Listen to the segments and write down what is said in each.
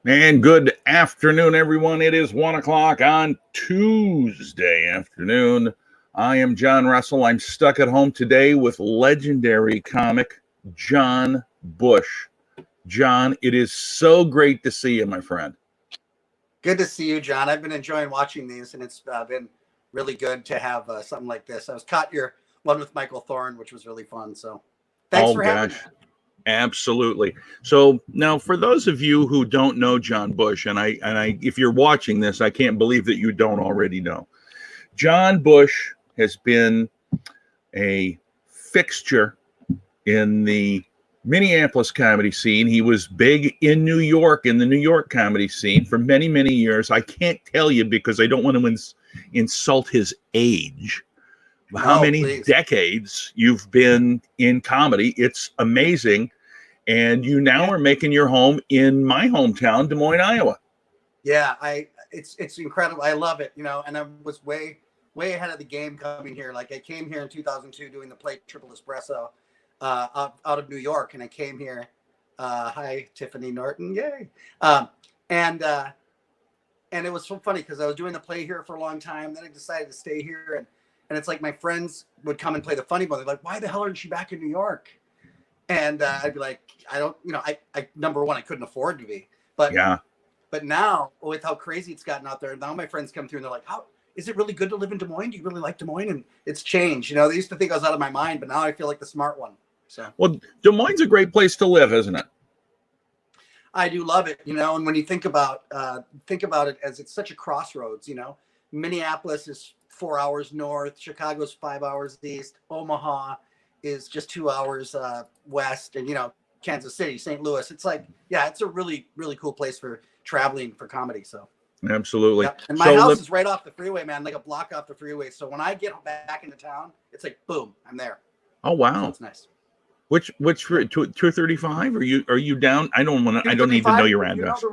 And good afternoon, everyone. It is 1 o'clock on Tuesday afternoon. I am John Russell. I'm stuck at home today with legendary comic John Bush. John, it is so great to see you, my friend. Good to see you, John. I've been enjoying watching these, and it's been really good to have something like this. I was caught your one with Michael Thorne, which was really fun. So thanks for having me. Absolutely. So now, for those of you who don't know John Bush, and if you're watching this, I can't believe that you don't already know. John Bush has been a fixture in the Minneapolis comedy scene. He was big in New York, in the New York comedy scene for many, many years. I can't tell you because I don't want to insult his age. How many decades you've been in comedy. It's amazing. And you now are making your home in my hometown, Des Moines, Iowa. Yeah, it's incredible. I love it, and I was way ahead of the game coming here. Like I came here in 2002 doing the play Triple Espresso out of New York, and I came here. Hi, Tiffany Norton. Yay. And it was so funny because I was doing the play here for a long time. Then I decided to stay here, and it's like my friends would come and play the funny bone. They're like, why the hell aren't you back in New York? And I'd be like, I don't, I number one, I couldn't afford to be, but now with how crazy it's gotten out there, now my friends come through and they're like, how is it really good to live in Des Moines? Do you really like Des Moines? And it's changed. They used to think I was out of my mind, but now I feel like the smart one. So, well, Des Moines is a great place to live, isn't it? I do love it, and when you think about it as it's such a crossroads, Minneapolis is 4 hours north, Chicago's 5 hours east, Omaha is just 2 hours west, and Kansas City, St. Louis. It's like, it's a really, really cool place for traveling for comedy. So absolutely. And my house is right off the freeway, man, like a block off the freeway. So when I get back into town, it's like boom, I'm there. Oh wow, so it's nice. Which 235? Are you down? I don't need to know your address.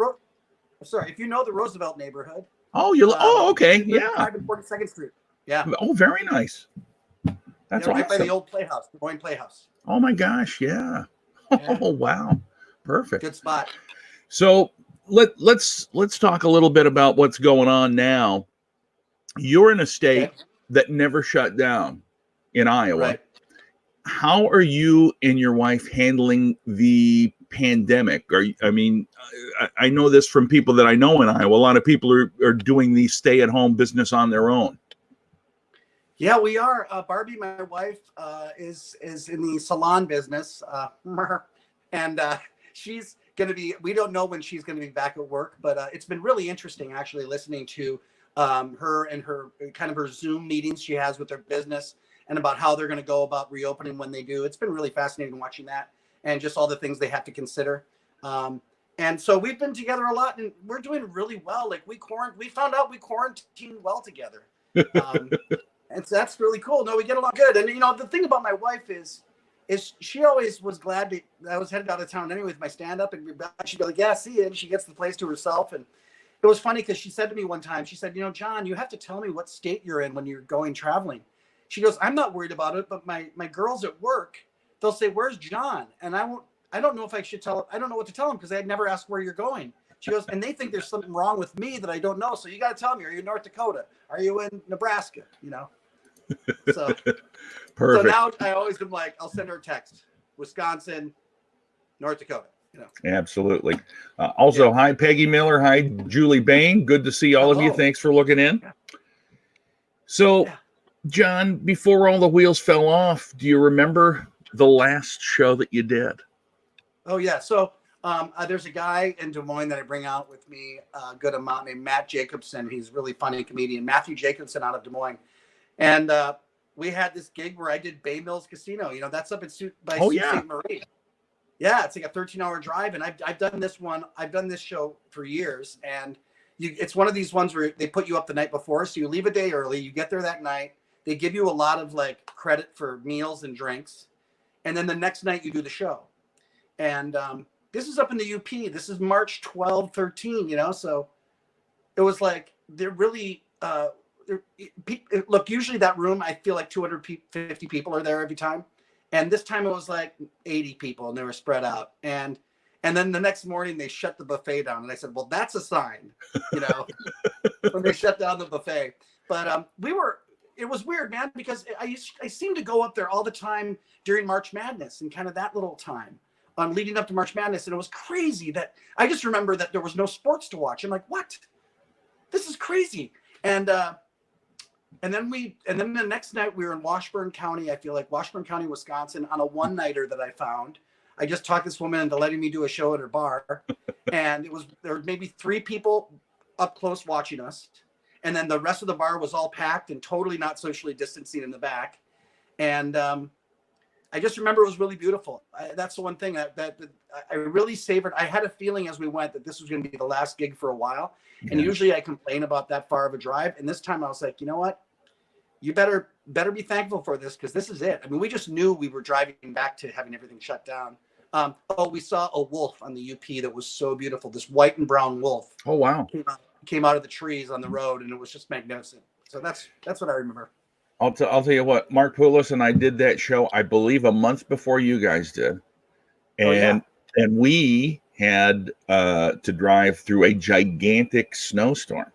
Sorry, if you know the Roosevelt neighborhood. Oh, okay, yeah. 42nd Street. Yeah. Oh, very nice. That's awesome. Right by the old Playhouse, Des Moines Playhouse. Oh my gosh, yeah. Oh wow, perfect. Good spot. So let's talk a little bit about what's going on now. You're in a state that never shut down in Iowa. Right. How are you and your wife handling the pandemic? I know this from people that I know in Iowa. A lot of people are doing the stay-at-home business on their own. Yeah, we are. Barbie, my wife, is in the salon business, and she's going to be. We don't know when she's going to be back at work, but it's been really interesting actually listening to her and her kind of her Zoom meetings she has with her business and about how they're going to go about reopening when they do. It's been really fascinating watching that and just all the things they have to consider. And so we've been together a lot, and we're doing really well. Like we found out we quarantined well together. And so that's really cool. No, we get along good. And, the thing about my wife is she always was glad that I was headed out of town anyway with my stand-up. And she'd be like, yeah, see you. And she gets the place to herself. And it was funny because she said to me one time, she said, John, you have to tell me what state you're in when you're going traveling. She goes, I'm not worried about it, but my girls at work, they'll say, where's John? And I don't know if I should I don't know what to tell them because I'd never asked where you're going. She goes, and they think there's something wrong with me that I don't know. So you got to tell me, are you in North Dakota? Are you in Nebraska? So, perfect. So now I always am like, I'll send her a text, Wisconsin, North Dakota. Absolutely. Hi, Peggy Miller. Hi, Julie Bain. Good to see all of you. Thanks for looking in. Yeah. So, John, before all the wheels fell off, do you remember the last show that you did? Oh, yeah. So there's a guy in Des Moines that I bring out with me a good amount named Matt Jacobson. He's a really funny comedian. Matthew Jacobson out of Des Moines. And we had this gig where I did Bay Mills Casino. That's up at Sault Ste. Marie. Yeah, it's like a 13-hour drive. And I've done this one. I've done this show for years. And it's one of these ones where they put you up the night before. So you leave a day early. You get there that night. They give you a lot of credit for meals and drinks. And then the next night you do the show. And this is up in the UP. This is March 12, 13, So it was like they're really look, usually that room, I feel like 250 people are there every time. And this time it was like 80 people and they were spread out. And And then the next morning they shut the buffet down. And I said, well, that's a sign, you know, when they shut down the buffet. But it was weird, man, because I seemed to go up there all the time during March Madness and kind of that little time leading up to March Madness. And it was crazy that I just remember that there was no sports to watch. I'm like, what? This is crazy. And then the next night we were in Washburn County. I feel like Washburn County, Wisconsin, on a one-nighter that I found. I just talked this woman into letting me do a show at her bar, and there were maybe 3 people up close watching us, and then the rest of the bar was all packed and totally not socially distancing in the back. And I just remember it was really beautiful. That's the one thing that I really savored. I had a feeling as we went that this was going to be the last gig for a while, and usually I complain about that far of a drive, and this time I was like, you know what? You better be thankful for this, because this is it. I mean, we just knew we were driving back to having everything shut down. We saw a wolf on the UP that was so beautiful. This white and brown wolf. Oh, wow. Came out of the trees on the road, and it was just magnificent. So that's what I remember. I'll tell you what, Mark Poulos and I did that show, I believe, a month before you guys did. And we had to drive through a gigantic snowstorm,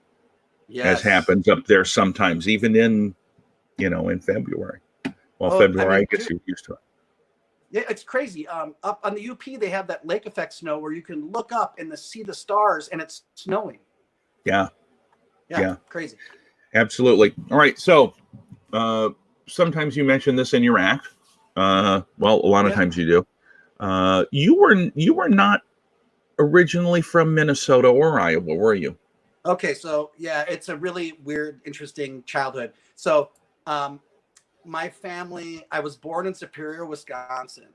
as happens up there sometimes, even in February. Well, February, I guess you're used to it. Yeah, it's crazy. Up on the UP, they have that lake effect snow where you can look up and see the stars, and it's snowing. Yeah. Crazy. Absolutely. All right. So sometimes you mention this in your act. Well, a lot of times you do. You were not originally from Minnesota or Iowa, were you? Okay. So yeah, it's a really weird, interesting childhood. So my family, I was born in Superior, Wisconsin.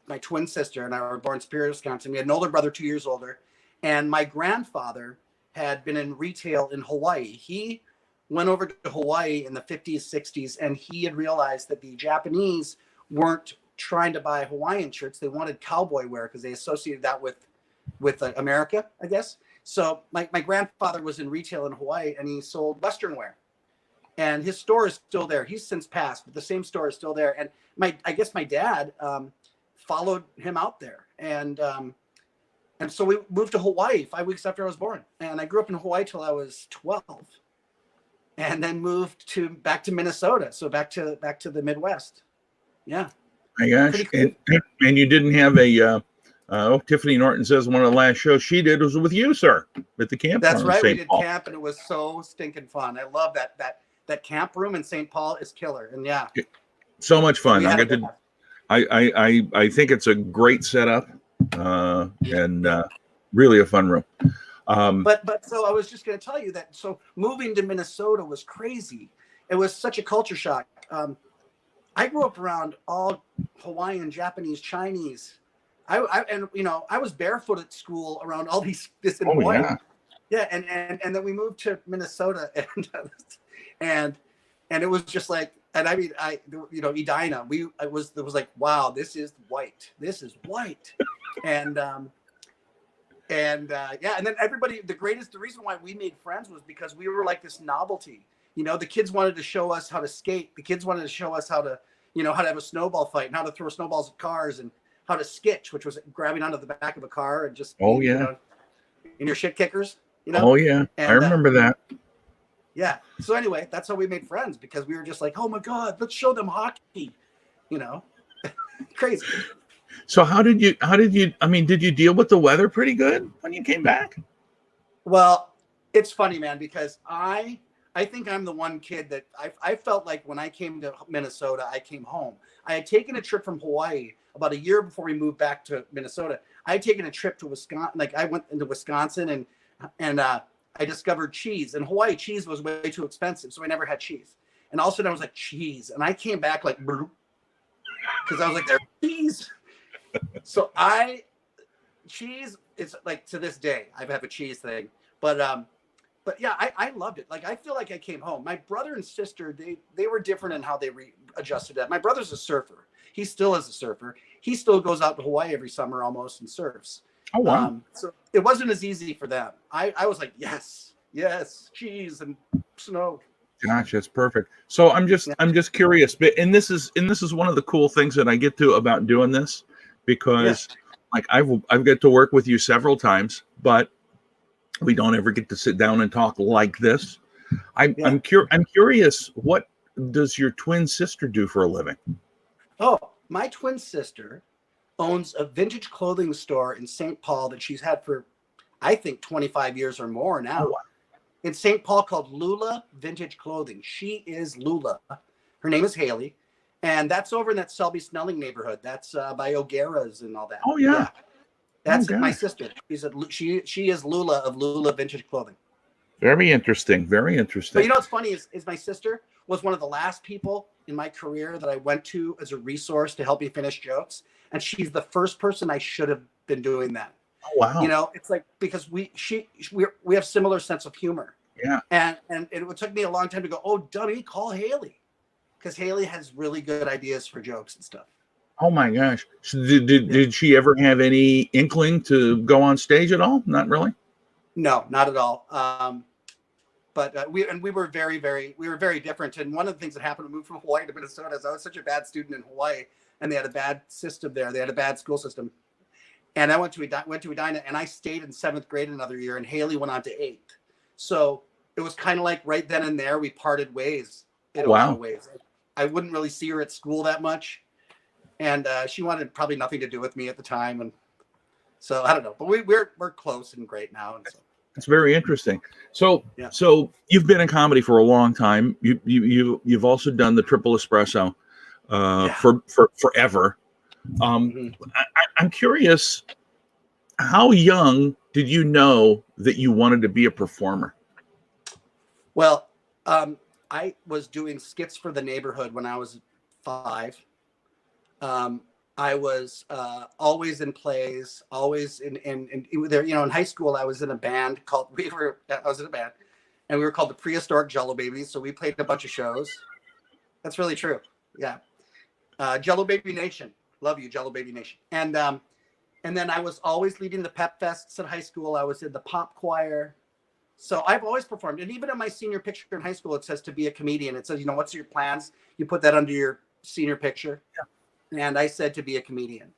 My twin sister and I were born in Superior, Wisconsin. We had an older brother, 2 years older. And my grandfather had been in retail in Hawaii. He went over to Hawaii in the 50s, 60s, and he had realized that the Japanese weren't trying to buy Hawaiian shirts. They wanted cowboy wear because they associated that with America, I guess. So my grandfather was in retail in Hawaii, and he sold Western wear. And his store is still there. He's since passed, but the same store is still there. And I guess my dad followed him out there. And so we moved to Hawaii 5 weeks after I was born. And I grew up in Hawaii till I was 12. And then moved back to Minnesota. So back to the Midwest. Yeah. My gosh. And you didn't have Tiffany Norton says one of the last shows she did was with you, sir, at the camp. That's right. We did camp, and it was so stinking fun. I love that camp room in St. Paul is killer. And yeah, so much fun. I think it's a great setup, and really a fun room. But so I was just going to tell you that. So moving to Minnesota was crazy. It was such a culture shock. I grew up around all Hawaiian, Japanese, Chinese. I was barefoot at school around all this in Hawaii. Yeah, and then we moved to Minnesota, and it was just like, and I mean, Edina, it was like, wow, this is white, and then everybody, the reason why we made friends was because we were like this novelty. The kids wanted to show us how to skate. The kids wanted to show us how to have a snowball fight and how to throw snowballs at cars and how to skitch, which was grabbing onto the back of a car and just in your shit kickers. Oh yeah, and, I remember that. Yeah. So anyway, that's how we made friends, because we were just like, oh my God, let's show them hockey. Crazy. So did you deal with the weather pretty good when you came back? Well, it's funny, man, because I think I'm the one kid that I felt like when I came to Minnesota, I came home. I had taken a trip from Hawaii about a year before we moved back to Minnesota. I had taken a trip to Wisconsin. Like I went into Wisconsin and I discovered cheese. In Hawaii, cheese was way too expensive, so I never had cheese. And all of a sudden I was like, cheese. And I came back like, because I was like, there's cheese. So cheese is like, to this day, I have a cheese thing. But yeah, I loved it. Like, I feel like I came home. My brother and sister, they were different in how they adjusted that. My brother's a surfer. He still is a surfer. He still goes out to Hawaii every summer almost and surfs. Oh, wow. So it wasn't as easy for them. I was like, yes, cheese and snow. Gosh, that's perfect. So I'm just curious, but and this is one of the cool things that I get to about doing this, because like I've got to work with you several times, but we don't ever get to sit down and talk like this. I'm curious, what does your twin sister do for a living? Oh, my twin sister owns a vintage clothing store in St. Paul that she's had for, I think, 25 years or more Oh, now. wow. In St. Paul, called Lula Vintage Clothing. She is Lula. Her name is Haley. And that's over in that Selby Snelling neighborhood. That's by O'Gara's and all that. Oh, yeah. That's Oh, my gosh. sister. She is Lula of Lula Vintage Clothing. Very interesting. Very But interesting. you know what's funny is my sister was one of the last people in my career that I went to as a resource to help me finish jokes. And she's the first person I should have been doing that. Oh, wow. You know, it's like, because we have similar sense of humor. Yeah. And it took me a long time to go, oh, dummy, call Haley. Because Haley has really good ideas for jokes and stuff. Oh my gosh. So did she ever have any inkling to go on stage at all? Not really. No, not at all. But we were very different. And one of the things that happened when we moved from Hawaii to Minnesota is I was such a bad student in Hawaii, and they had a bad system there. They had a bad school system. And I went to Edina, and I stayed in 7th grade another year, and Haley went on to 8th. So it was kind of like right then and there we parted ways in a lot of ways. I wouldn't really see her at school that much, and she wanted probably nothing to do with me at the time, and so I don't know. But we're close and great now, and so. It's very interesting. So, Yeah. So you've been in comedy for a long time. You've also done the Triple Espresso for forever. I'm curious, how young did you know that you wanted to be a performer? Well, I was doing skits for the neighborhood when I was 5. I was always in plays, always in there. You know, in high school, I was in a band called I was in a band, and we were called the Prehistoric Jello Babies. So we played a bunch of shows. That's really true. Yeah, Jello Baby Nation, love you, Jello Baby Nation. And then I was always leading the pep fests in high school. I was in the pop choir. So I've always performed. And even in my senior picture in high school, it says to be a comedian. It says, you know, what's your plans? You put that under your senior picture. Yeah. And I said to be a comedian.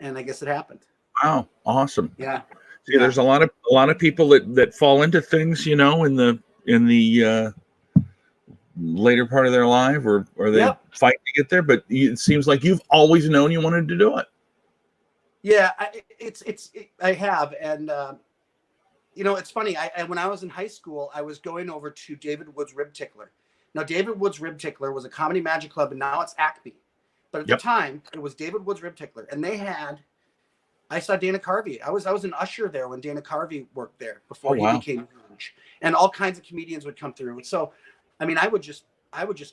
And I guess it happened. Wow, awesome. Yeah. See, there's a lot of people that fall into things, you know, in the later part of their life, or they fight to get there. But it seems like you've always known you wanted to do it. Yeah, I have. And, you know, it's funny. When I was in high school, I was going over to David Wood's Rib Tickler. Now, David Wood's Rib Tickler was a comedy magic club, and now it's Acme. But at the time, it was David Wood's Rib Tickler, and I saw Dana Carvey. I was an usher there when Dana Carvey worked there before he became huge, and all kinds of comedians would come through. So, I mean, I would just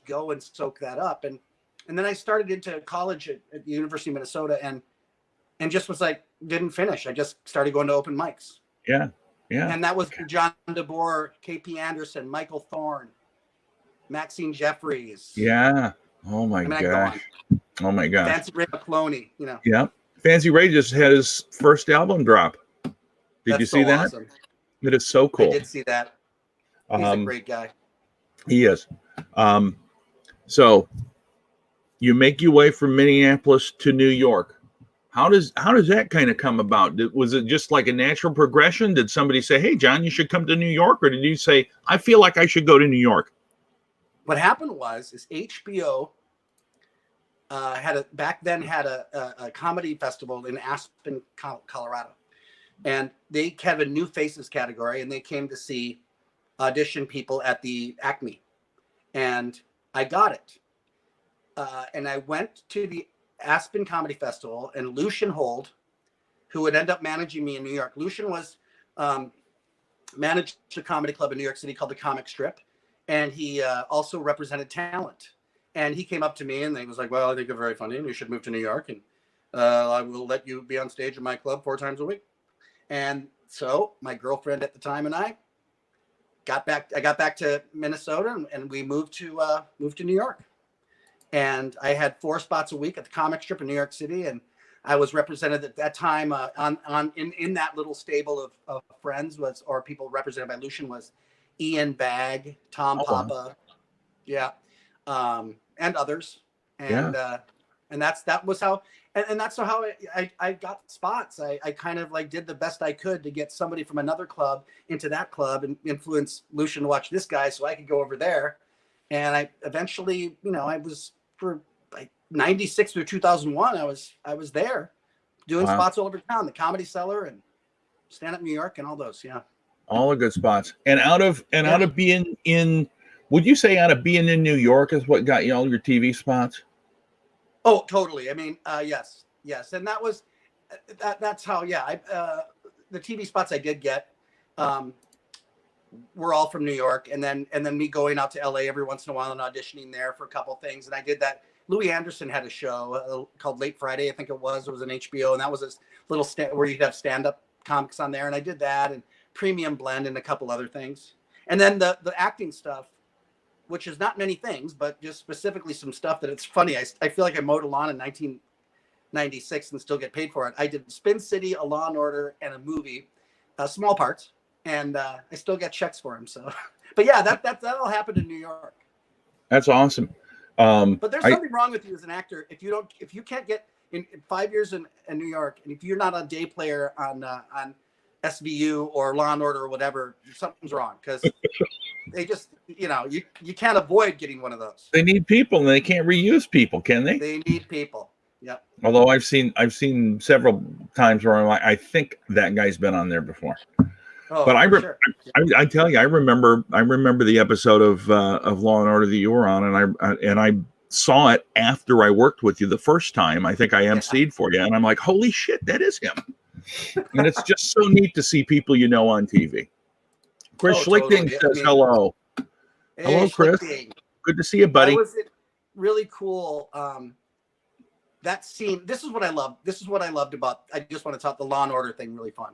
go and soak that up, and then I started into college at the University of Minnesota, and just was like, didn't finish. I just started going to open mics. Yeah. And that was John DeBoer, KP Anderson, Michael Thorne, Maxine Jeffries. Yeah. Oh my gosh. Oh my gosh. Fancy Ray McCloney, you know. Yeah. Fancy Ray just had his first album drop. Did you see that? Awesome. It is so cool. I did see that. He's a great guy. He is. So you make your way from Minneapolis to New York. How does that kind of come about? Was it just like a natural progression? Did somebody say, "Hey, John, you should come to New York," or did you say, "I feel like I should go to New York"? What happened is HBO had a comedy festival in Aspen, Colorado, and they had a new faces category, and they came to see audition people at the Acme, and I got it, and I went to the Aspen Comedy Festival, and Lucian Hold, who would end up managing me in New York. Lucian was managed a comedy club in New York City called the Comic Strip, and he also represented talent. And he came up to me and he was like, "Well, I think you're very funny and you should move to New York, and I will let you be on stage in my club 4 times a week." And so my girlfriend at the time and I got back to Minnesota, and we moved to New York. And I had 4 spots a week at the Comic Strip in New York City, and I was represented at that time in that little stable of friends or people represented by Lucian was Ian Bagg, Tom Papa, and others. And And that was how, and that's how I got spots. I kind of like did the best I could to get somebody from another club into that club and influence Lucian to watch this guy so I could go over there. And I eventually, I was for like 96 through 2001, I was there doing spots all over town, the Comedy Cellar and Stand Up New York and all those. Yeah. All the good spots. And out of being in, would you say out of being in New York is what got you all your TV spots? Oh, totally. I mean, yes. And that's how, the TV spots I did get, were all from New York. And then me going out to LA every once in a while and auditioning there for a couple of things. And I did that. Louis Anderson had a show called Late Friday. I think it was an HBO. And that was this little where you'd have stand-up comics on there. And I did that and Premium Blend and a couple other things. And then the acting stuff, which is not many things, but just specifically some stuff that it's funny. I feel like I mowed a lawn in 1996 and still get paid for it. I did Spin City, A Law and Order, and a movie, small parts, and I still get checks for them. So, but yeah, that all happened in New York. That's awesome. But there's something wrong with you as an actor if you can't get in 5 years in New York, and if you're not a day player on SVU or Law and Order or whatever, something's wrong because they just, you can't avoid getting one of those. They need people and they can't reuse people, can they? They need people. Yep. Although I've seen several times where I'm like, I think that guy's been on there before. Oh, but sure. I tell you, I remember the episode of Law and Order that you were on, and I saw it after I worked with you the first time. I think I emceed for you, and I'm like, holy shit, that is him. And it's just so neat to see people on TV. Chris Schlichting says hello. Hey, hello, Chris. Good to see you, buddy. That was really cool. That scene. This is what I loved. This is what I loved about. I just want to talk the Law and Order thing. Really fun.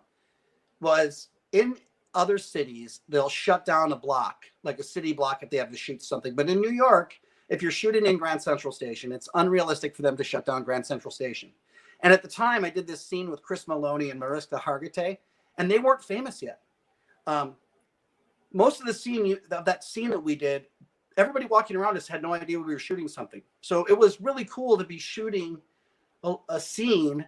Was in other cities they'll shut down a block, like a city block, if they have to shoot something. But in New York, if you're shooting in Grand Central Station, it's unrealistic for them to shut down Grand Central Station. And at the time, I did this scene with Chris Maloney and Mariska Hargitay, and they weren't famous yet. Most of the scene that we did, everybody walking around us had no idea we were shooting something. So it was really cool to be shooting a scene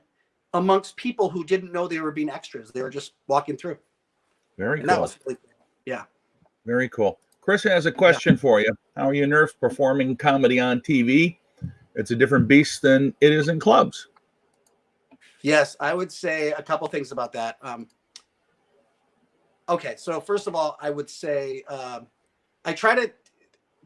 amongst people who didn't know they were being extras. They were just walking through. Very cool. That was really cool. Yeah. Very cool. Chris has a question for you. How are you nerfed performing comedy on TV? It's a different beast than it is in clubs. Yes, I would say a couple things about that. Okay, so first of all, I would say I try to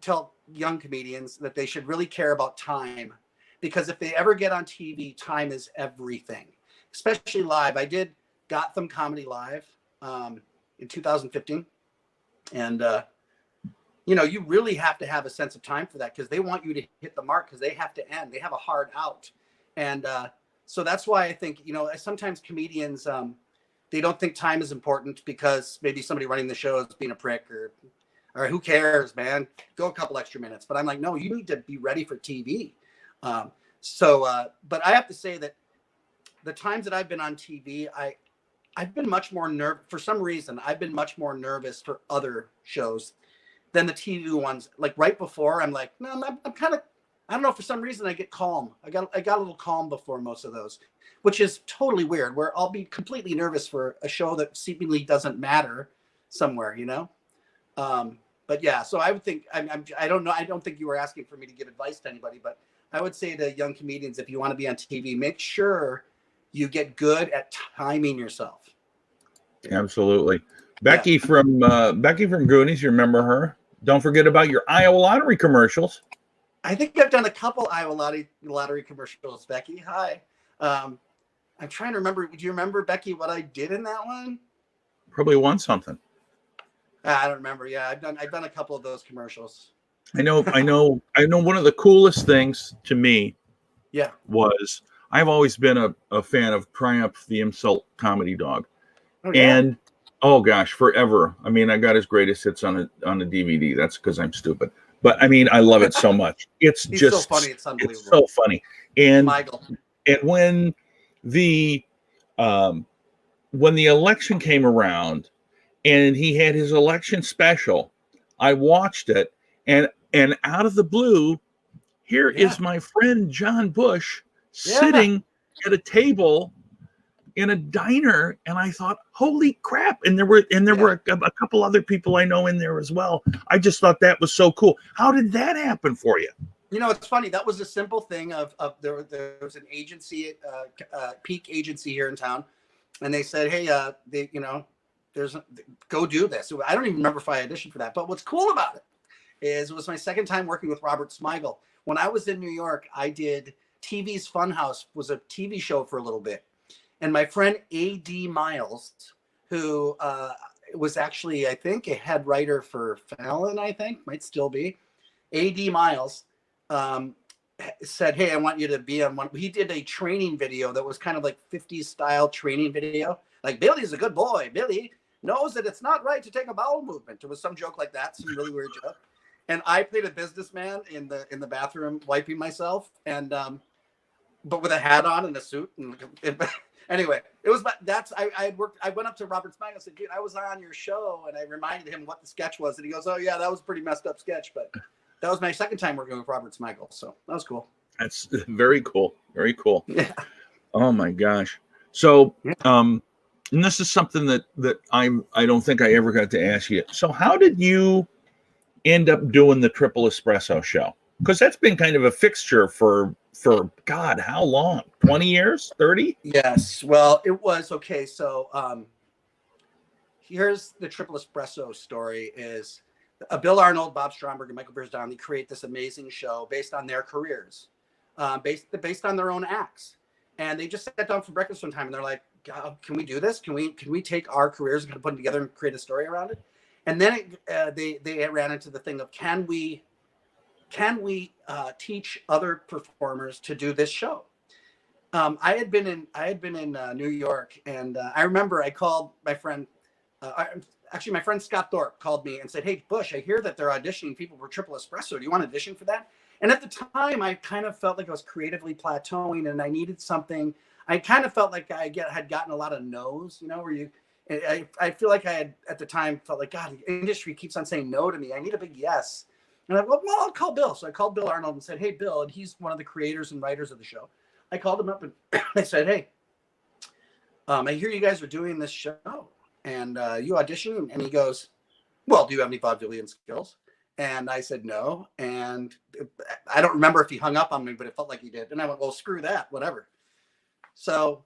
tell young comedians that they should really care about time, because if they ever get on TV, time is everything, especially live. I did Gotham Comedy Live in 2015, and you really have to have a sense of time for that, because they want you to hit the mark, because they have to end. They have a hard out, and so that's why I think, sometimes comedians, they don't think time is important because maybe somebody running the show is being a prick or who cares, man, go a couple extra minutes. But I'm like, no, you need to be ready for TV. But I have to say that the times that I've been on TV, I've been much more for some reason, I've been much more nervous for other shows than the TV ones. Like right before, I'm like, no, I'm kind of, I don't know, for some reason I get calm. I got a little calm before most of those, which is totally weird, where I'll be completely nervous for a show that seemingly doesn't matter somewhere, But yeah, so I would think, I don't know. I don't think you were asking for me to give advice to anybody, but I would say to young comedians, if you want to be on TV, make sure you get good at timing yourself. Absolutely. Becky from Goonies, you remember her? Don't forget about your Iowa Lottery commercials. I think I've done a couple Iowa lottery commercials, Becky. Hi. I'm trying to remember. Do you remember, Becky, what I did in that one? Probably won something. I don't remember. Yeah, I've done a couple of those commercials. I know. One of the coolest things to me, was I've always been a fan of Triumph the Insult Comedy Dog, and oh gosh, forever. I mean, I got his greatest hits on a DVD. That's because I'm stupid. But I mean, I love it so much. It's He's just so funny. It's unbelievable. It's so funny. And Michael. And when the election came around and he had his election special, I watched it, and out of the blue, Here Yeah. is my friend John Bush Yeah. sitting at a table in a diner, and I thought, holy crap. And there were a couple other people I know in there as well. I just thought that was so cool. How did that happen for you? You know, it's funny. That was a simple thing of there was an agency, Peak Agency here in town, and they said, hey, go do this. I don't even remember if I auditioned for that, but what's cool about it is it was my second time working with Robert Smigel. When I was in New York, I did TV's Funhouse, was a TV show for a little bit. And my friend A.D. Miles, who was actually, I think, a head writer for Fallon, I think, might still be. A.D. Miles said, hey, I want you to be on one. He did a training video that was kind of like 50s style training video. Like, Billy's a good boy. Billy knows that it's not right to take a bowel movement. It was some joke like that, some really weird joke. And I played a businessman in the bathroom wiping myself, and but with a hat on and a suit. And anyway, it was I went up to Robert Smigel and said, dude, I was on your show, and I reminded him what the sketch was, and he goes, oh yeah, that was a pretty messed up sketch, but that was my second time working with Robert Smigel, so that was cool. That's very cool. Very cool. Yeah. Oh my gosh. So and this is something that I don't think I ever got to ask you. So how did you end up doing the Triple Espresso show? Because that's been kind of a fixture for God, how long? 20 years? 30? Yes. Well, it was okay. So here's the Triple Espresso story is Bill Arnold, Bob Stromberg, and Michael Beers Donnelly create this amazing show based on their careers, based on their own acts. And they just sat down for breakfast one time and they're like, can we do this? Can we take our careers and put them together and create a story around it? And then they ran into the thing of can we teach other performers to do this show? I had been in New York, and I remember I called my friend. My friend Scott Thorpe called me and said, "Hey Bush, I hear that they're auditioning people for Triple Espresso. Do you want to audition for that?" And at the time, I kind of felt like I was creatively plateauing, and I needed something. I kind of felt like I had gotten a lot of no's, where I feel like I had at the time felt like, God, the industry keeps on saying no to me. I need a big yes. And I went, well, I'll call Bill. So I called Bill Arnold and said, hey, Bill, and he's one of the creators and writers of the show. I called him up and I said, hey, I hear you guys are doing this show and you auditioning. And he goes, well, do you have any vaudevillian skills? And I said, no. And I don't remember if he hung up on me, but it felt like he did. And I went, well, screw that, whatever. So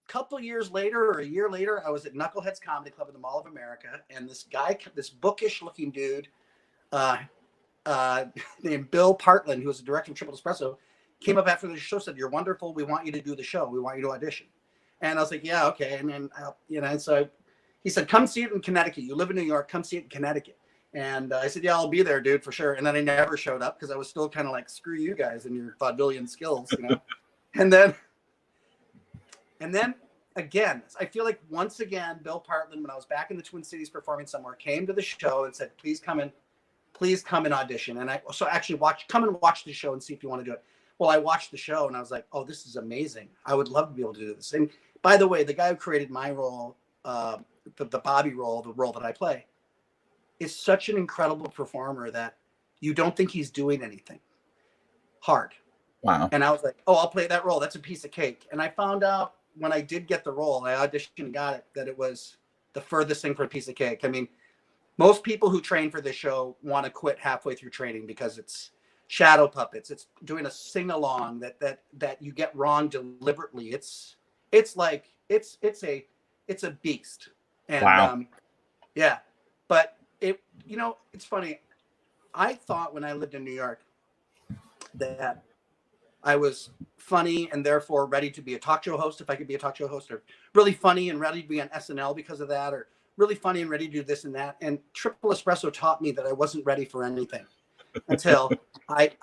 a couple years later or a year later, I was at Knuckleheads Comedy Club in the Mall of America. And this guy, this bookish looking dude, named Bill Partland, who was the director of Triple Espresso, came up after the show, said, you're wonderful. We want you to do the show. We want you to audition. And I was like, yeah, okay. And then, and so he said, come see it in Connecticut. You live in New York. Come see it in Connecticut. And I said, yeah, I'll be there, dude, for sure. And then I never showed up because I was still kind of like, screw you guys and your vaudevillian skills, and then again, I feel like once again, Bill Partland, when I was back in the Twin Cities performing somewhere, came to the show and said, please come and audition. And so actually come and watch the show and see if you want to do it. Well, I watched the show and I was like, oh, this is amazing. I would love to be able to do this. And by the way, the guy who created my role, the Bobby role, the role that I play, is such an incredible performer that you don't think he's doing anything hard. Wow. And I was like, oh, I'll play that role. That's a piece of cake. And I found out when I did get the role, I auditioned and got it, that it was the furthest thing for a piece of cake. I mean, most people who train for this show want to quit halfway through training because it's shadow puppets. It's doing a sing along that you get wrong deliberately. It's like it's a beast. And wow. Yeah, but it's funny. I thought when I lived in New York that I was funny and therefore ready to be a talk show host if I could be a talk show host, or really funny and ready to be on SNL because of that, or really funny and ready to do this and that. And Triple Espresso taught me that I wasn't ready for anything until I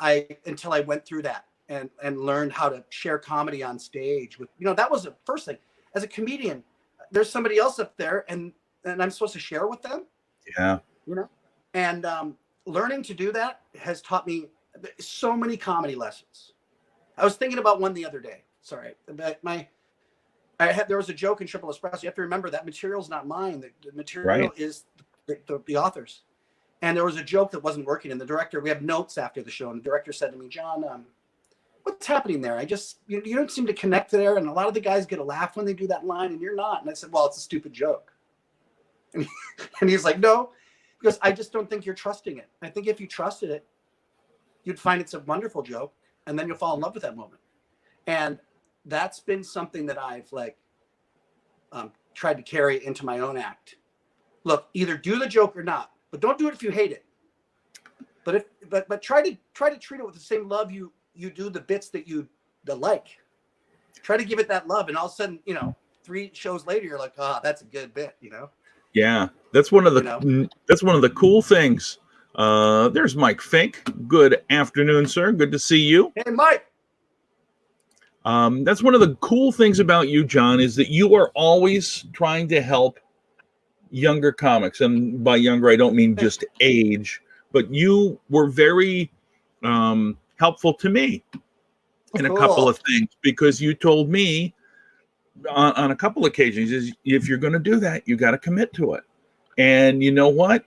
went through that and learned how to share comedy on stage with, that was the first thing. As a comedian, there's somebody else up there and I'm supposed to share with them. Yeah. And learning to do that has taught me so many comedy lessons. I was thinking about one the other day. Sorry, but there was a joke in Triple Espresso. You have to remember that material's not mine. The material right. is the author's. And there was a joke that wasn't working. And the director, we have notes after the show, and the director said to me, John, what's happening there? You don't seem to connect there. And a lot of the guys get a laugh when they do that line, and you're not. And I said, well, it's a stupid joke. And he's like, no, because I just don't think you're trusting it. I think if you trusted it, you'd find it's a wonderful joke, and then you'll fall in love with that moment. And that's been something that I've tried to carry into my own act. Look, either do the joke or not, but don't do it if you hate it. But try to treat it with the same love you do the bits that you like. Try to give it that love, and all of a sudden, 3 shows later, you're like, that's a good bit, Yeah, that's one of the cool things. There's Mike Fink. Good afternoon, sir. Good to see you. Hey, Mike. That's one of the cool things about you, John, is that you are always trying to help younger comics. And by younger, I don't mean just age, but you were very helpful to me in a couple of things, because you told me on a couple occasions, is if you're going to do that, you got to commit to it. And you know what?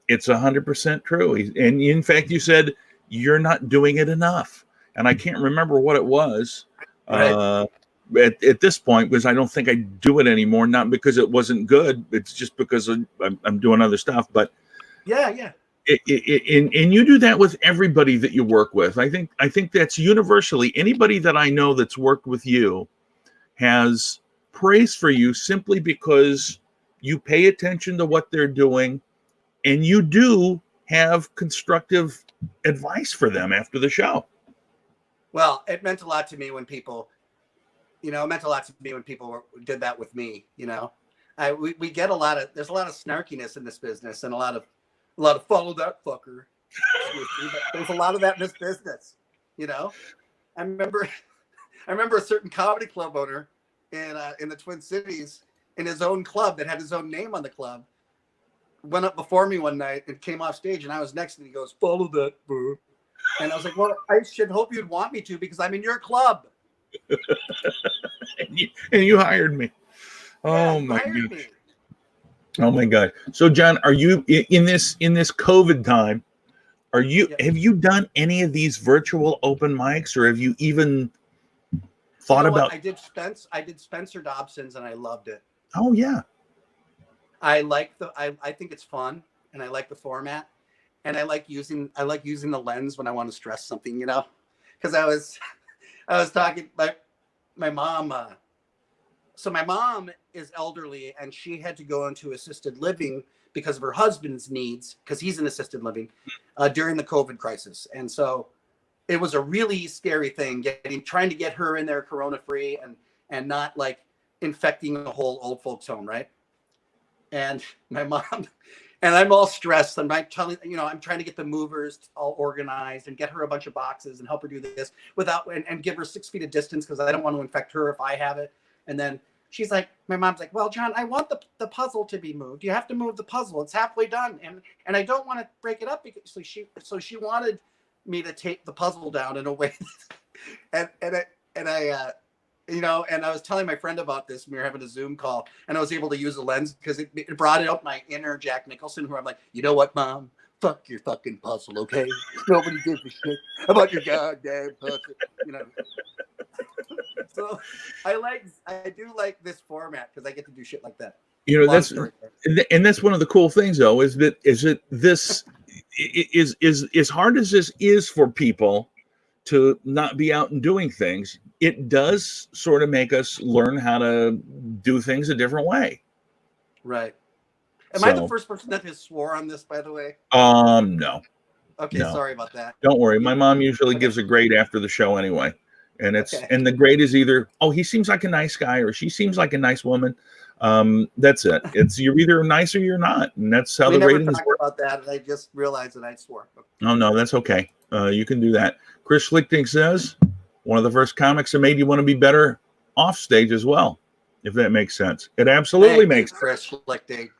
It's 100% true. And in fact, you said you're not doing it enough. And I can't remember what it was. Right. At this point, because I don't think I do it anymore, not because it wasn't good. It's just because I'm doing other stuff. But yeah. And you do that with everybody that you work with. I think that's universally. Anybody that I know that's worked with you has praise for you simply because you pay attention to what they're doing, and you do have constructive advice for them after the show. Well, it meant a lot to me when people, did that with me. We get there's a lot of snarkiness in this business, and a lot of follow that fucker. There's a lot of that in this business. I remember a certain comedy club owner in the Twin Cities, in his own club that had his own name on the club, went up before me one night and came off stage, and I was next to him. He goes, "Follow that, boo." And I was like, well, I should hope you'd want me to, because I'm in your club. and you hired me. Oh my God. Oh my God. So John, are you in this COVID time? Have you done any of these virtual open mics, or have you even thought about? I did Spencer Dobson's, and I loved it. Oh yeah. I think it's fun, and I like the format. And I like using the lens when I want to stress something, because I was talking like my mom. So my mom is elderly, and she had to go into assisted living because of her husband's needs, because he's in assisted living during the COVID crisis. And so it was a really scary thing trying to get her in there corona free and not like infecting the whole old folks home, right? And my mom. And I'm all stressed. I'm trying to get the movers all organized and get her a bunch of boxes and help her do this and give her 6 feet of distance, because I don't want to infect her if I have it. And then my mom's like, well, John, I want the puzzle to be moved. You have to move the puzzle. It's halfway done. And I don't want to break it up, because so she wanted me to take the puzzle down in a way. And I was telling my friend about this when we were having a Zoom call, and I was able to use the lens because it brought out my inner Jack Nicholson, who I'm like, you know what, Mom? Fuck your fucking puzzle, okay? Nobody gives a shit about your goddamn puzzle, So I do like this format, because I get to do shit like that. That's one of the cool things, though, is this is hard as this is for people to not be out and doing things. It does sort of make us learn how to do things a different way. Right. Am I the first person that has swore on this, by the way? No. Okay, no. Sorry about that. Don't worry. My mom usually gives a grade after the show anyway. And and the grade is either, he seems like a nice guy, or she seems like a nice woman. That's it. You're either nice or you're not. And that's how the ratings work. About that, and I just realized that I swore. Oh, no, that's okay. You can do that. Chris Schlichting says, one of the first comics that made you want to be better off stage as well, if that makes sense. It absolutely makes sense. Chris Schlichting.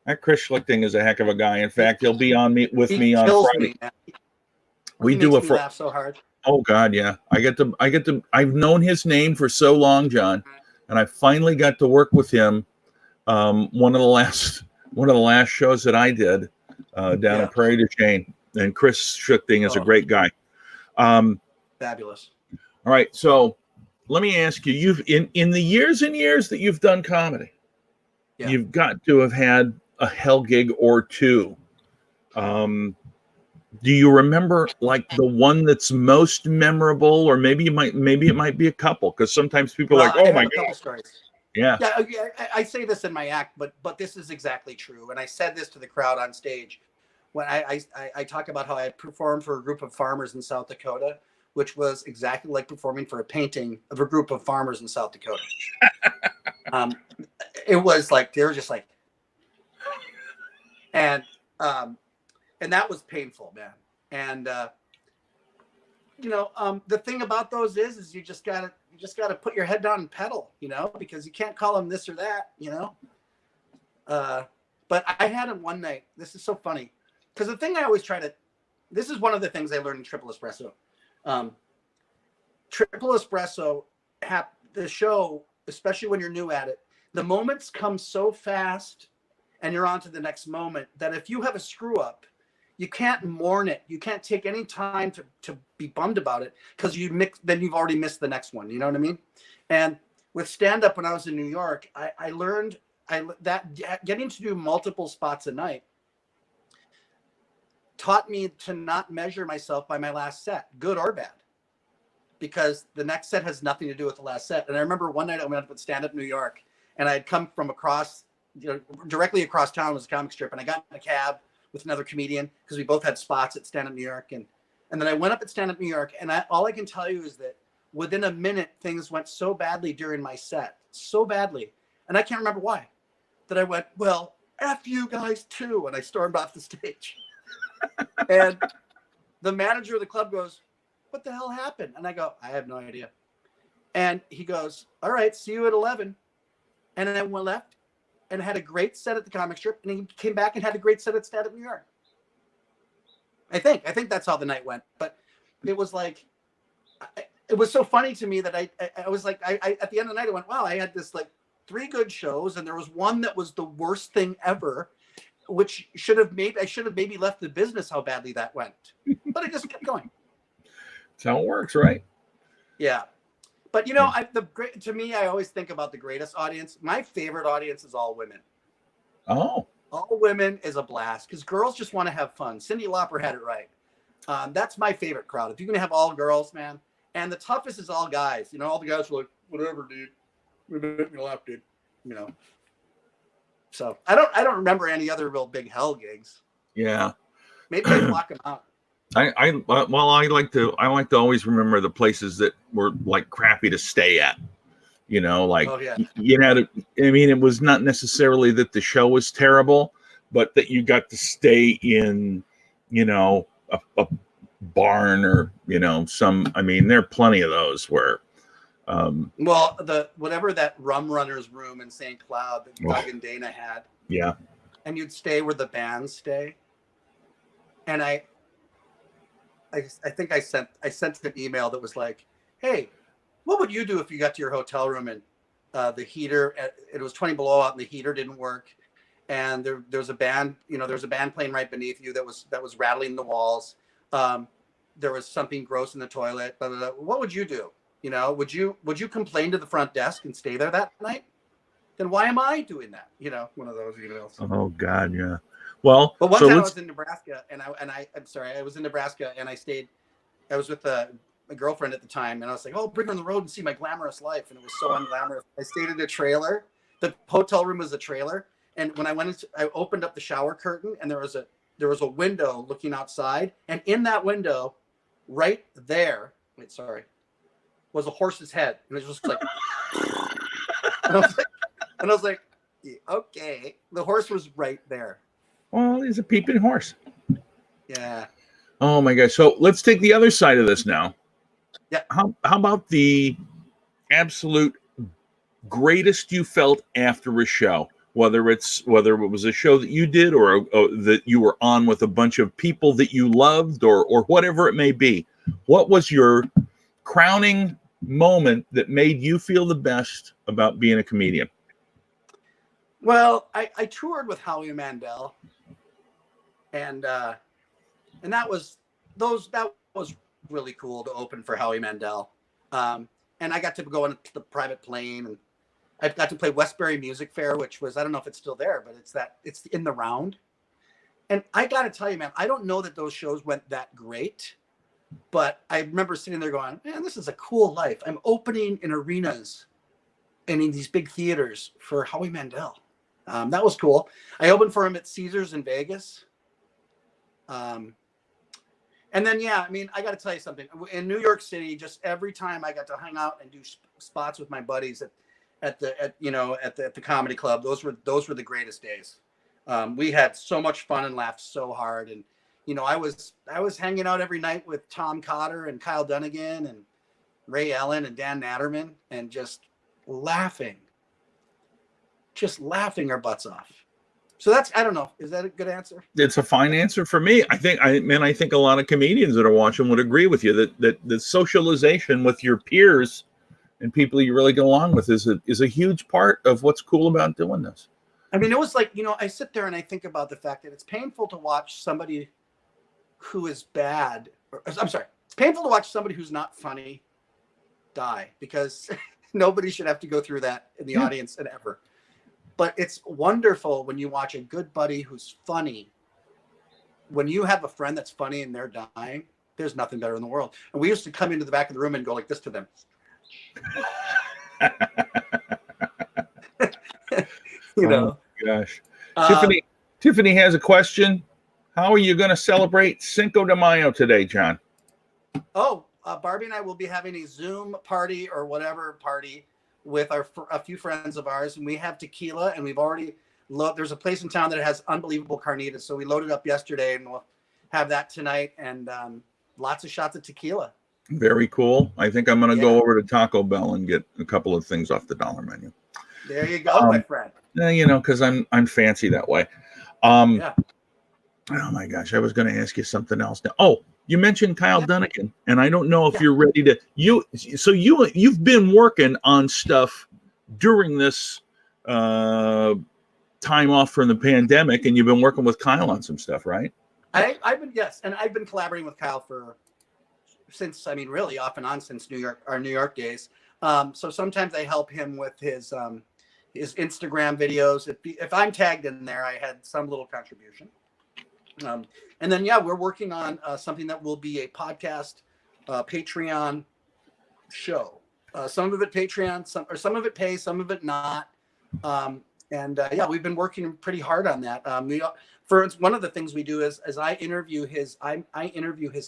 That Chris Schlichting is a heck of a guy. In fact, he'll be on with me on Friday. We do a laugh so hard. Oh God, yeah. I've known his name for so long, John, and I finally got to work with him. One of the last shows that I did, down in Prairie du Chien, and Chris Schuchting is a great guy. Fabulous. All right, so let me ask you: you've in the years and years that you've done comedy, you've got to have had a hell gig or two. Do you remember like the one that's most memorable, or maybe it might be a couple, because sometimes people are like, oh my God. Couple stories. Yeah. I say this in my act, but this is exactly true. And I said this to the crowd on stage when I talk about how I performed for a group of farmers in South Dakota, which was exactly like performing for a painting of a group of farmers in South Dakota. It was like, they were just like, and that was painful, man. And, the thing about those is you just gotta put your head down and pedal, because you can't call them this or that, but I had him one night. This is so funny, because the thing I always this is one of the things I learned in Triple Espresso. Triple Espresso, the show, especially when you're new at it, the moments come so fast and you're on to the next moment that if you have a screw up, you can't mourn it. You can't take any time to be bummed about it, because then you've already missed the next one. You know what I mean? And with stand-up, when I was in New York, I learned that getting to do multiple spots a night taught me to not measure myself by my last set, good or bad, because the next set has nothing to do with the last set. And I remember one night I went up at stand-up New York, and I had come from across, directly across town was a comic strip, and I got in a cab with another comedian, because we both had spots at Stand Up New York. And then I went up at Stand Up New York, and all I can tell you is that within a minute, things went so badly during my set, so badly. And I can't remember why, that I went, well, F you guys too. And I stormed off the stage. And the manager of the club goes, what the hell happened? And I go, I have no idea. And he goes, all right, see you at 11. And then I went left and had a great set at the comic strip, and he came back and had a great set at Stand Up New York. I think that's how the night went. But it was like, it was so funny to me that I was like, I at the end of the night, I went, wow, I had this like 3 good shows, and there was one that was the worst thing ever, which I should have maybe left the business, how badly that went. But I just kept going. That's how it works, right? Yeah. But to me, I always think about the greatest audience. My favorite audience is all women. Oh. All women is a blast, because girls just want to have fun. Cyndi Lauper had it right. That's my favorite crowd. If you're gonna have all girls, man, and the toughest is all guys. All the guys are like, whatever, dude. We make me laugh, dude. So I don't remember any other real big hell gigs. Yeah. Maybe I block them out. I like to always remember the places that were like crappy to stay at, like, it was not necessarily that the show was terrible, but that you got to stay in, a barn, or, there are plenty of those where, whatever that Rum Runners room in St. Cloud that Doug and Dana had. Yeah. And you'd stay where the bands stay. And I think I sent an email that was like, hey, what would you do if you got to your hotel room and the heater, it was 20 below out and the heater didn't work, and there was a band, there's a band playing right beneath you that was rattling the walls. There was something gross in the toilet. Blah, blah, blah. What would you do? Would you complain to the front desk and stay there that night? Then why am I doing that? One of those emails. Oh God, yeah. Well, but one time I was in Nebraska, I'm sorry, I was in Nebraska, and I was with a girlfriend at the time, and I was like, oh, bring her on the road and see my glamorous life. And it was so unglamorous. I stayed in a trailer. The hotel room was a trailer. And when I opened up the shower curtain, and there was a window looking outside. And in that window, right there, was a horse's head. And it was just like, and I was like, yeah, okay. The horse was right there. Well, he's a peeping horse. Yeah. Oh my gosh. So let's take the other side of this now. Yeah. How about the absolute greatest you felt after a show? Whether it was a show that you did, or that you were on with a bunch of people that you loved, or whatever it may be. What was your crowning moment that made you feel the best about being a comedian? Well, I toured with Howie Mandel, and that was really cool to open for Howie Mandel. And I got to go on the private plane, and I got to play Westbury Music Fair, which was, I don't know if it's still there, but it's in the round. And I got to tell you, man, I don't know that those shows went that great, but I remember sitting there going, man, this is a cool life. I'm opening in arenas and in these big theaters for Howie Mandel. That was cool. I opened for him at Caesars in Vegas. And then, yeah, I mean, I got to tell you something. In New York City, just every time I got to hang out and do spots with my buddies at the comedy club, those were the greatest days. We had so much fun and laughed so hard. And, I was hanging out every night with Tom Cotter and Kyle Dunnigan and Ray Ellen and Dan Natterman, and just laughing our butts off. So I don't know. Is that a good answer? It's a fine answer for me. I think a lot of comedians that are watching would agree with you that the socialization with your peers and people you really get along with is a huge part of what's cool about doing this. I mean, it was like, I sit there and I think about the fact that it's painful to watch somebody who is bad. It's painful to watch somebody who's not funny die, because nobody should have to go through that in the audience and ever. But it's wonderful when you watch a good buddy who's funny. When you have a friend that's funny and they're dying, there's nothing better in the world. And we used to come into the back of the room and go like this to them. Oh gosh. Tiffany has a question. How are you going to celebrate Cinco de Mayo today, John? Barbie and I will be having a Zoom party or whatever party with a few friends of ours, and we have tequila, and we've already there's a place in town that has unbelievable carnitas, so we loaded up yesterday, and we'll have that tonight, and lots of shots of tequila. Very cool. I think I'm going to go over to Taco Bell and get a couple of things off the dollar menu. There you go, my friend. Because I'm fancy that way. Oh my gosh, I was going to ask you something else now. Oh, you mentioned Kyle Dunnigan, and I don't know if you're ready to you've been working on stuff during this time off from the pandemic, and you've been working with Kyle on some stuff, right? I've been collaborating with Kyle since really off and on since our New York days. So sometimes I help him with his Instagram videos. If I'm tagged in there, I had some little contribution. And then, we're working on something that will be a podcast, Patreon show. Some of it Patreon, some of it pay, some of it not. We've been working pretty hard on that. One of the things we do is I interview his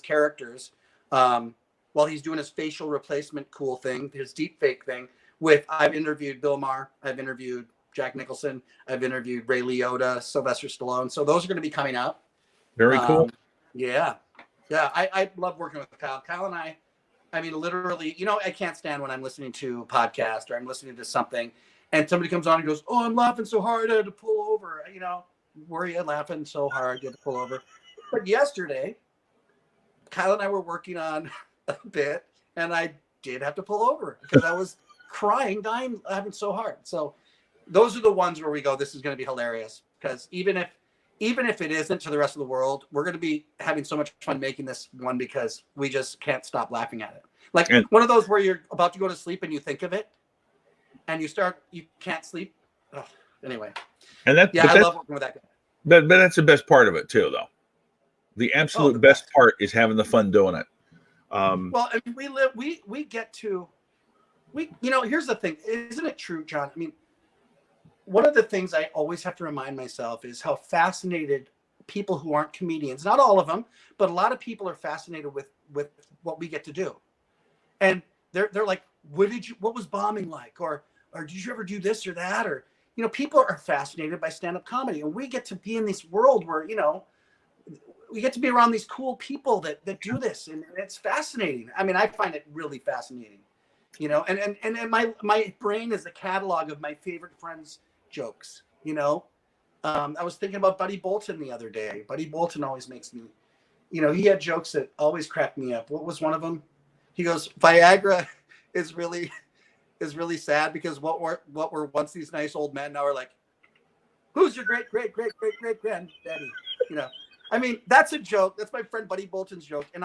characters while he's doing his facial replacement cool thing, his deep fake thing. I've interviewed Bill Maher, I've interviewed Jack Nicholson, I've interviewed Ray Liotta, Sylvester Stallone. So those are going to be coming out. Very cool. I love working with Kyle. Kyle and I mean, literally, I can't stand when I'm listening to a podcast or I'm listening to something and somebody comes on and goes, "Oh, I'm laughing so hard I had to pull over." Were you laughing so hard you had to pull over? But yesterday, Kyle and I were working on a bit, and I did have to pull over because I was crying, dying, laughing so hard. So those are the ones where we go, this is going to be hilarious, because even if it isn't to the rest of the world, we're going to be having so much fun making this one because we just can't stop laughing at it. One of those where you're about to go to sleep and you think of it and you can't sleep. Ugh. Anyway. And I love working with that guy. But that's the best part of it too, though. The absolute best part is having the fun doing it. Well, I mean, here's the thing. Isn't it true, John? I mean, one of the things I always have to remind myself is how fascinated people who aren't comedians, not all of them, but a lot of people are fascinated with what we get to do. And they're like, what was bombing like? Or did you ever do this or that? Or, people are fascinated by stand-up comedy, and we get to be in this world where, we get to be around these cool people that do this. And it's fascinating. I mean, I find it really fascinating, and my brain is a catalog of my favorite friends' jokes. I was thinking about Buddy Bolton the other day. Buddy Bolton always makes me, he had jokes that always cracked me up. What was one of them? He goes, Viagra is really sad because what were once these nice old men now are like, who's your great granddaddy? I mean, that's a joke. That's my friend Buddy Bolton's joke. And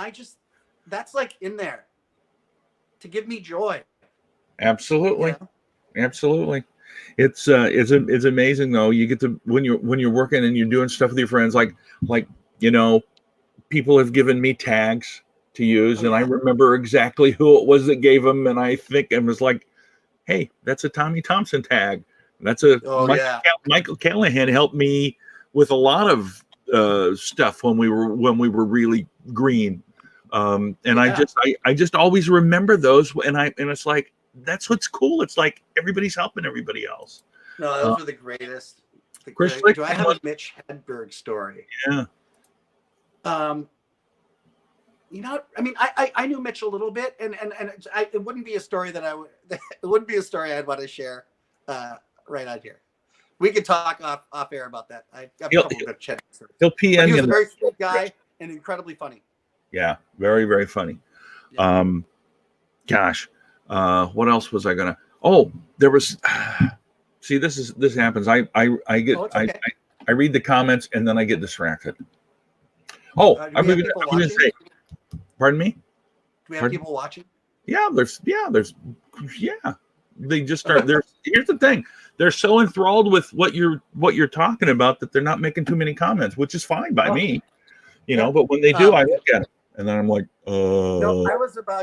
that's like in there to give me joy. Absolutely. You know? Absolutely. It's amazing though. You get to when you're working and you're doing stuff with your friends, like people have given me tags to use, and I remember exactly who it was that gave them, and I think it was like, hey, that's a Tommy Thompson tag. That's a Michael Callahan helped me with a lot of stuff when we were really green. And I just always remember those, and it's like, that's what's cool. It's like everybody's helping everybody else. No, those are the greatest. Do I have a Mitch Hedberg story? Yeah. You know, I mean, I knew Mitch a little bit, and it wouldn't be a story that it wouldn't be a story I'd want to share right out here. We could talk off air about that. I have a couple of chat. He'll PM. He was a very sweet guy and incredibly funny. Yeah, very, very funny. Yeah. Gosh, what else was I gonna? Oh, there was. See, this happens. I get I read the comments and then I get distracted. Oh, I'm going to say. Pardon me? Do we have people watching? Yeah, there's. They just start. Here's the thing. They're so enthralled with what you're talking about that they're not making too many comments, which is fine by me. You know, but when they do, I look at it and then I'm like, No,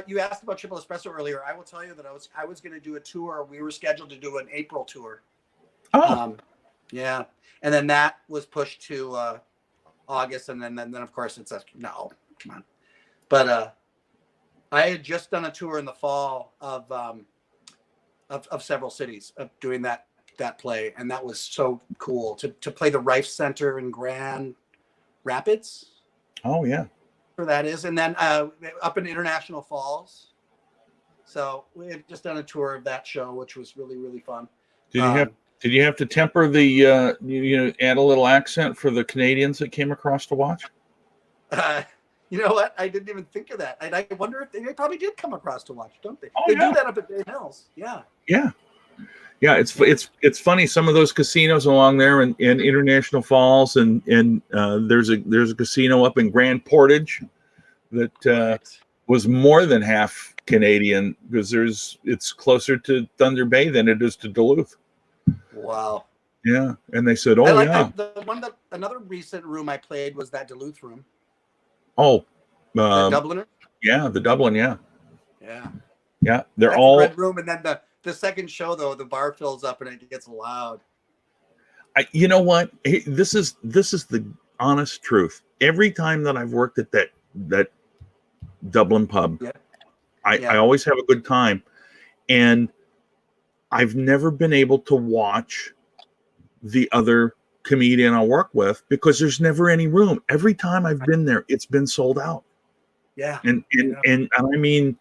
you asked about Triple Espresso earlier. I will tell you that I was going to do a tour. We were scheduled to do an April tour. Oh. Yeah. And then that was pushed to August, and then of course it's no, come on. But I had just done a tour in the fall of several cities of doing that play, and that was so cool to play the Rife Center in Grand Rapids. Oh yeah, where that is, and then up in International Falls. So we had just done a tour of that show, which was really, really fun. Did you have to temper the add a little accent for the Canadians that came across to watch? You know what? I didn't even think of that. And I wonder if they probably did come across to watch, don't they? Oh, they do that up at Bay Hills. Yeah. Yeah. Yeah. It's funny. Some of those casinos along there in International Falls and there's a casino up in Grand Portage that was more than half Canadian because it's closer to Thunder Bay than it is to Duluth. Wow. Yeah. And they said, another recent room I played was that Duluth room. Oh, the Dubliner. Yeah, the Dublin. Yeah. Yeah. Yeah. That's all a red room, and then the second show though, the bar fills up and it gets loud. You know what? This is the honest truth. Every time that I've worked at that Dublin pub, I always have a good time, and I've never been able to watch the other comedian I work with because there's never any room. Every time I've been there, it's been sold out. Yeah. And I mean,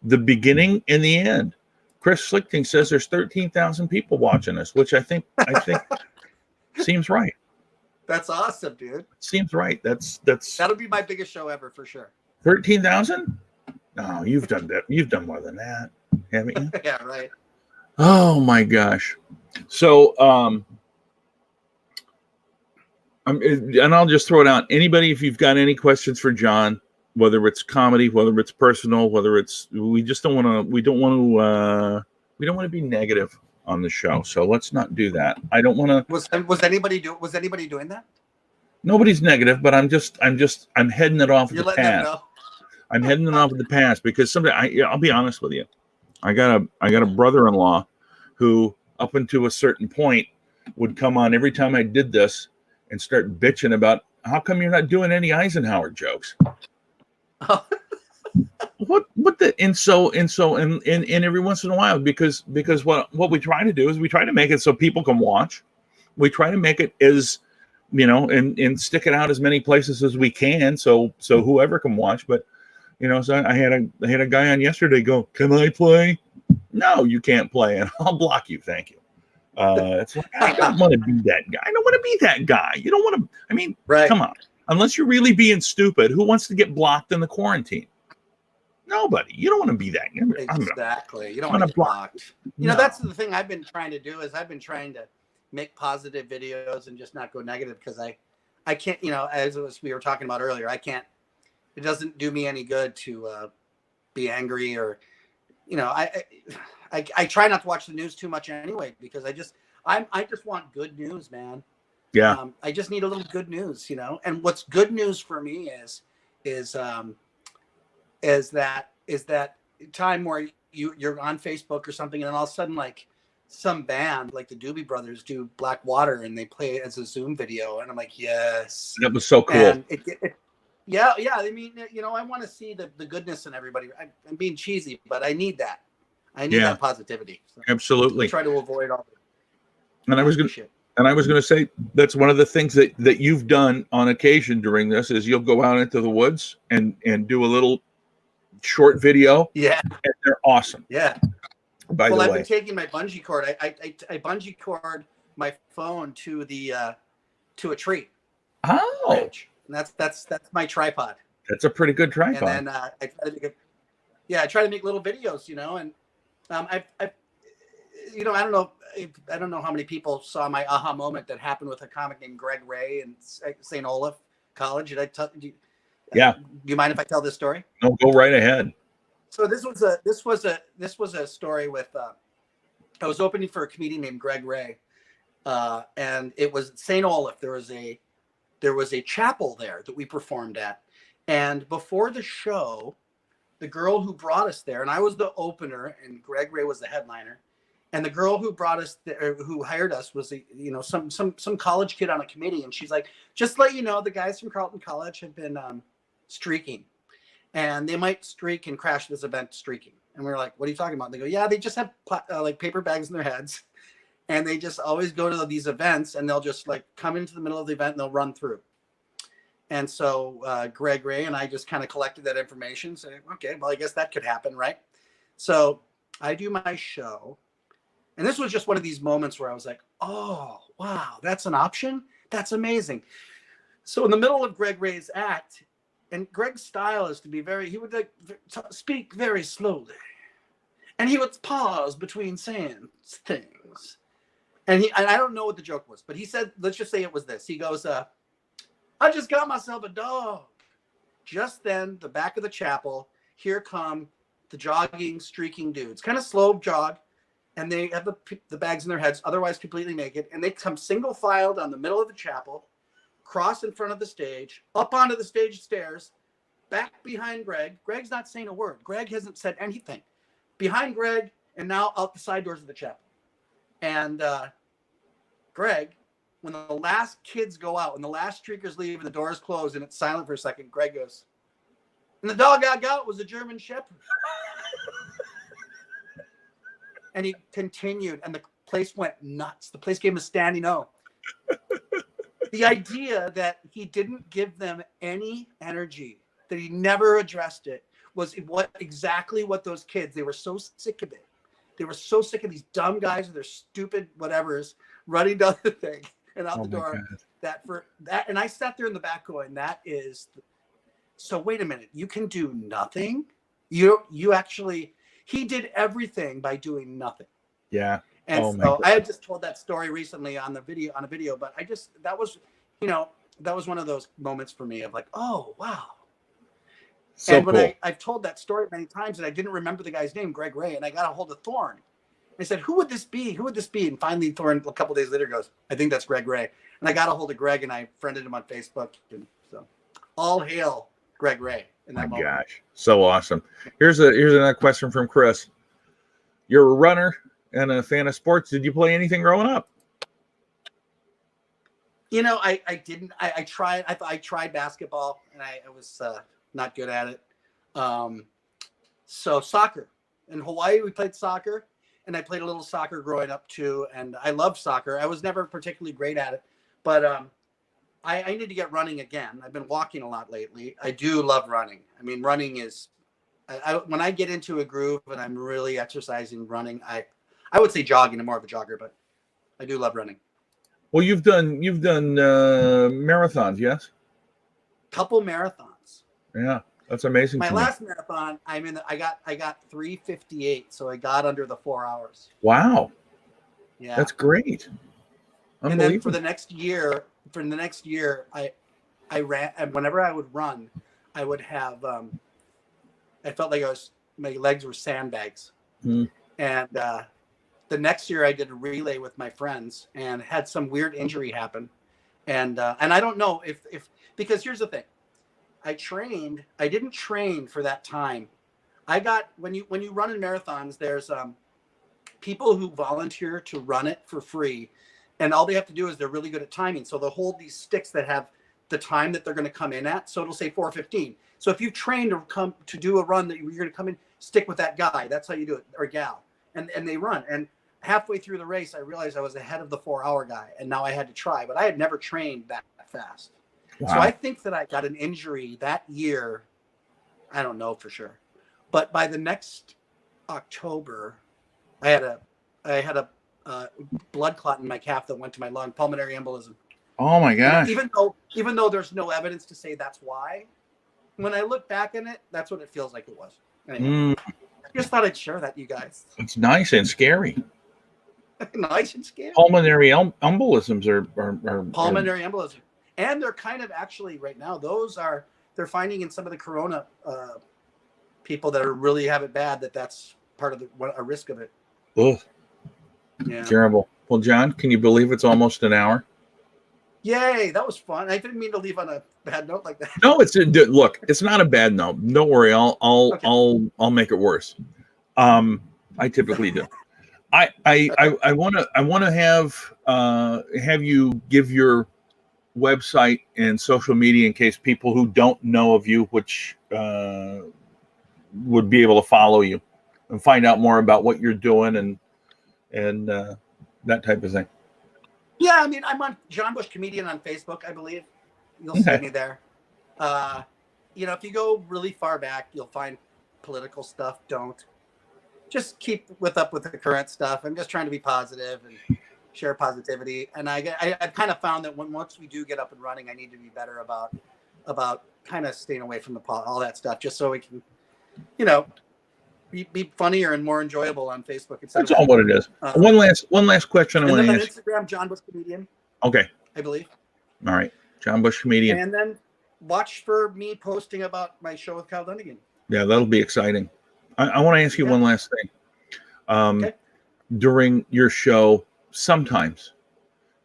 the beginning and the end. Chris Schlichting says there's 13,000 people watching us, which I think seems right. That's awesome, dude. Seems right. That'll be my biggest show ever for sure. 13,000? No, you've done that. You've done more than that, haven't you? Yeah, right. Oh my gosh. So, and I'll just throw it out. Anybody, if you've got any questions for John, whether it's comedy, whether it's personal, whether it's, we don't want to be negative on the show. So let's not do that. I don't want to. Was anybody doing that? Nobody's negative, but I'm heading it off. You're letting them know. I'm heading it off at the past because someday I'll be honest with you. I got a brother-in-law who, up until a certain point, would come on every time I did this and start bitching about how come you're not doing any Eisenhower jokes. What the and every once in a while because what we try to do is we try to make it so people can watch. We try to make it as and stick it out as many places as we can so whoever can watch. But so I had a guy on yesterday go, "Can I play?" No, you can't play, and I'll block you. Thank you. It's like, I don't want to be that guy. I don't want to be that guy. You don't want to. I mean, right. Come on. Unless you're really being stupid, who wants to get blocked in the quarantine? Nobody. You don't want to be that. Exactly. You don't want to get blocked. That's the thing I've been trying to do is I've been trying to make positive videos and just not go negative because I can't, as we were talking about earlier, I can't. It doesn't do me any good to be angry or, I try not to watch the news too much anyway because I just want good news, man. Yeah. I just need a little good news, And what's good news for me is that time where you're on Facebook or something, and then all of a sudden, like some band like the Doobie Brothers do Black Water, and they play it as a Zoom video, and I'm like, yes, That was so cool. and yeah. I mean, I want to see the goodness in everybody. I'm being cheesy, but I need that. I need that positivity. So absolutely. I try to avoid all the and I was going to say that's one of the things that you've done on occasion during this is you'll go out into the woods and do a little short video. Yeah, and they're awesome. Yeah. By the way, I've been taking my bungee cord. I bungee cord my phone to a tree. Oh, branch. And that's my tripod. That's a pretty good tripod. And then I try to make little videos, and I don't know how many people saw my aha moment that happened with a comic named Greg Ray in St. Olaf College. Did I tell you? Yeah. Do you mind if I tell this story? No, go right ahead. So this was a story with I was opening for a comedian named Greg Ray, and it was St. Olaf. There was a chapel there that we performed at, and before the show, the girl who brought us there, and I was the opener, and Greg Ray was the headliner, and the girl who brought us there, who hired us, was some college kid on a committee, and she's like, just to let you know, the guys from Carleton College have been streaking, and they might streak and crash this event streaking. And we were like, what are you talking about? And they go, yeah, they just have like paper bags in their heads, and they just always go to these events, and they'll just like come into the middle of the event and they'll run through. And so Greg Ray and I just kind of collected that information, saying, okay, well, I guess that could happen, right? So I do my show, and this was just one of these moments where I was like, oh, wow, that's an option? That's amazing. So in the middle of Greg Ray's act, and Greg's style is to be he would like speak very slowly, and he would pause between saying things. And I don't know what the joke was, but he said, let's just say it was this. He goes, I just got myself a dog. Just then, the back of the chapel, here come the jogging, streaking dudes, kind of slow jog, and they have the bags in their heads, otherwise completely naked, and they come single file down the middle of the chapel, cross in front of the stage, up onto the stage stairs, back behind Greg. Greg's not saying a word. Greg hasn't said anything. Behind Greg, and now out the side doors of the chapel. And Greg, when the last kids go out, when the last streakers leave and the doors close and it's silent for a second, Greg goes, and the dog I got was a German Shepherd. And he continued, and the place went nuts. The place gave him a standing O. The idea that he didn't give them any energy, that he never addressed it, was exactly what those kids, they were so sick of it. They were so sick of these dumb guys with their stupid whatevers running down the thing and out the door. And I sat there in the back going, so wait a minute, you can do nothing? You actually, he did everything by doing nothing. Yeah. And so I had just told that story recently on a video, but that was one of those moments for me of like, oh, wow. So and when cool. I've told that story many times and I didn't remember the guy's name, Greg Ray, and I got a hold of Thorne. I said, who would this be? Who would this be? And finally Thorne, a couple days later, goes, I think that's Greg Ray. And I got a hold of Greg and I friended him on Facebook. And so all hail Greg Ray in that moment. Gosh, so awesome. Here's another question from Chris. You're a runner and a fan of sports. Did you play anything growing up? I didn't. I tried. I tried basketball, and I was not good at it. So soccer. In Hawaii, we played soccer, and I played a little soccer growing up too. And I loved soccer. I was never particularly great at it, but I need to get running again. I've been walking a lot lately. I do love running. I mean, running is when I get into a groove and I'm really exercising, running. I would say jogging. I'm more of a jogger, but I do love running. Well, you've done marathons, yes? Couple marathons. Yeah, that's amazing. My last marathon, I got 3:58, so I got under the 4 hours. Wow. Yeah, that's great. And then for the next year, for the next year, I ran, and whenever I would run, I would have, I felt like my legs were sandbags. Mm. And the next year I did a relay with my friends and had some weird injury happen. And I don't know if, because here's the thing, I didn't train for that time. When you run in marathons, there's people who volunteer to run it for free. And all they have to do is they're really good at timing. So they'll hold these sticks that have the time that they're going to come in at. So it'll say 4:15. So if you've trained to come to do a run that you're going to come in, stick with that guy. That's how you do it, or gal. And they run. And halfway through the race, I realized I was ahead of the 4-hour guy. And now I had to try. But I had never trained that fast. Wow. So I think that I got an injury that year. I don't know for sure. But by the next October, I had a blood clot in my calf that went to my lung, pulmonary embolism. Oh my gosh! Even though there's no evidence to say that's why, when I look back in it, that's what it feels like it was. Anyway, I just thought I'd share that, you guys. It's nice and scary. Nice and scary. Pulmonary embolisms are pulmonary embolism, and they're kind of actually right now. They're finding in some of the corona people that really have it bad that's part of a risk of it. Ugh. Yeah. Terrible. Well, John, can you believe it's almost an hour? Yay, that was fun. I didn't mean to leave on a bad note like that. No, look, it's not a bad note. Don't worry, I'll make it worse. I typically do. I want to have you give your website and social media in case people who don't know of you, which would be able to follow you and find out more about what you're doing and that type of thing. Yeah, I mean, I'm on John Bush Comedian on Facebook, I believe. You'll see me there. If you go really far back, you'll find political stuff. Don't. Just keep up with the current stuff. I'm just trying to be positive and share positivity. And I've kind of found that once we do get up and running, I need to be better about kind of staying away from all that stuff, just so we can, be funnier and more enjoyable on Facebook. That's all what it is. One last question I want to ask. Instagram, John Bush Comedian. Okay. I believe. All right. John Bush Comedian. And then watch for me posting about my show with Kyle Dunnigan. Yeah, that'll be exciting. I want to ask you one last thing. Okay. During your show, sometimes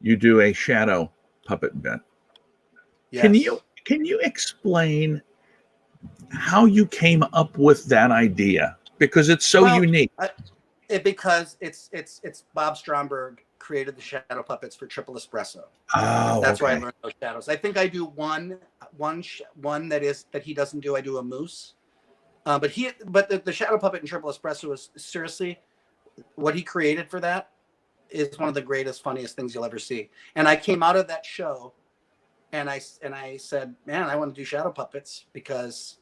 you do a shadow puppet bit. Yes. Can you explain how you came up with that idea? Because it's so unique. Because it's Bob Stromberg created the shadow puppets for Triple Espresso. Oh, that's why I learned those shadows. I think I do one that he doesn't do. I do a moose, but the shadow puppet in Triple Espresso is seriously what he created for that is one of the greatest, funniest things you'll ever see. And I came out of that show, and I said, man, I want to do shadow puppets because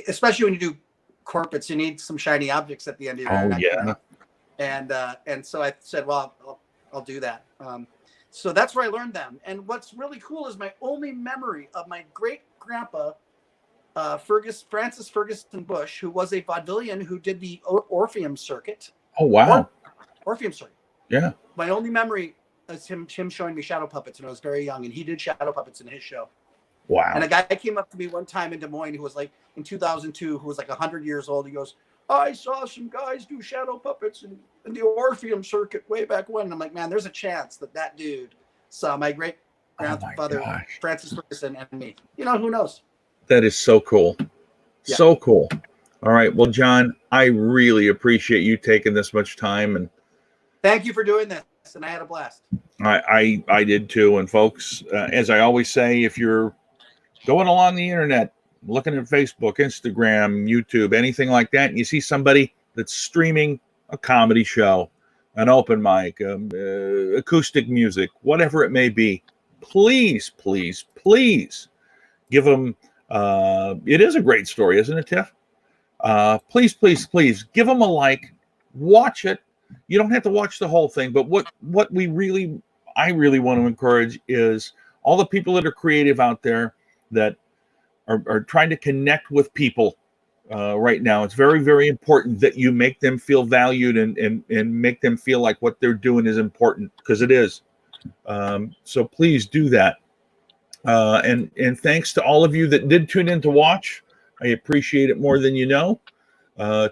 especially when you do corporates, you need some shiny objects at the end of your neck. Yeah. And so I said, well, I'll do that. So that's where I learned them. And what's really cool is my only memory of my great grandpa, Francis Ferguson Bush, who was a vaudevillian who did the Orpheum circuit. Oh, wow. Orpheum circuit. Yeah. My only memory is him showing me shadow puppets when I was very young, and he did shadow puppets in his show. Wow. And a guy came up to me one time in Des Moines who was like, in 2002, who was like 100 years old. He goes, I saw some guys do shadow puppets in the Orpheum circuit way back when. And I'm like, man, there's a chance that dude saw my great grandfather, Francis Ferguson, and me. Who knows? That is so cool. Yeah. So cool. All right. Well, John, I really appreciate you taking this much time. And thank you for doing this. And I had a blast. I did too. And folks, as I always say, if you're going along the internet, looking at Facebook, Instagram, YouTube, anything like that, and you see somebody that's streaming a comedy show, an open mic, acoustic music, whatever it may be, please, please, please give them, it is a great story, isn't it, Tiff? Please, please, please give them a like, watch it. You don't have to watch the whole thing, but what I really want to encourage is all the people that are creative out there that are trying to connect with people right now. It's very, very important that you make them feel valued and make them feel like what they're doing is important, because it is. So please do that. And thanks to all of you that did tune in to watch. I appreciate it more than you know.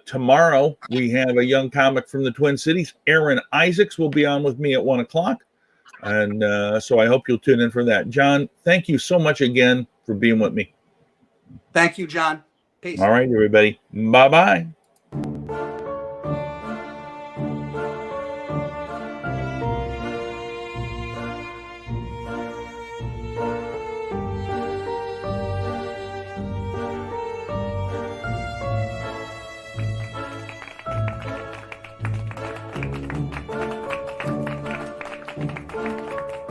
Tomorrow we have a young comic from the Twin Cities. Aaron Isaacs will be on with me at 1 o'clock. And so I hope you'll tune in for that. John, thank you so much again for being with me. Thank you, John. Peace. All right, everybody. Bye-bye.